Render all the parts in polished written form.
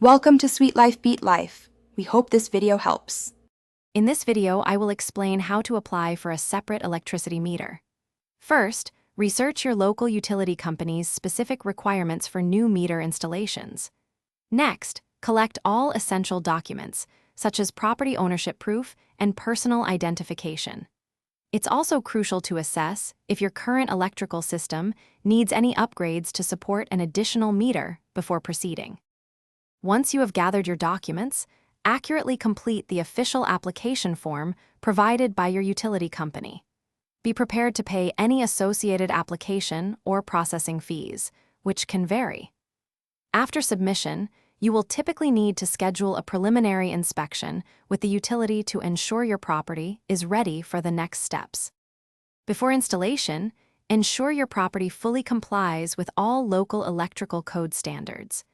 Welcome to Sweet Life Beat Life. We hope this video helps. In this video, I will explain how to apply for a separate electricity meter. First, research your local utility company's specific requirements for new meter installations. Next, collect all essential documents, such as property ownership proof and personal identification. It's also crucial to assess if your current electrical system needs any upgrades to support an additional meter before proceeding. Once you have gathered your documents, accurately complete the official application form provided by your utility company. Be prepared to pay any associated application or processing fees, which can vary. After submission, you will typically need to schedule a preliminary inspection with the utility to ensure your property is ready for the next steps. Before installation, ensure your property fully complies with all local electrical code standards.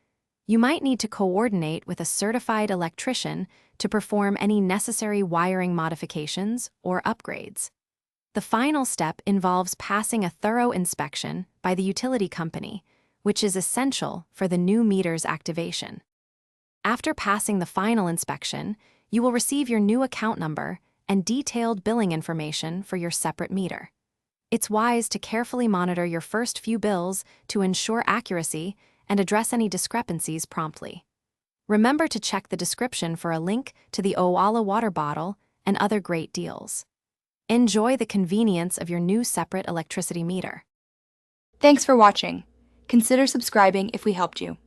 You might need to coordinate with a certified electrician to perform any necessary wiring modifications or upgrades. The final step involves passing a thorough inspection by the utility company, which is essential for the new meter's activation. After passing the final inspection, you will receive your new account number and detailed billing information for your separate meter. It's wise to carefully monitor your first few bills to ensure accuracy and address any discrepancies promptly. Remember to check the description for a link to the Owala water bottle and other great deals. Enjoy the convenience of your new separate electricity meter. Thanks for watching. Consider subscribing if we helped you.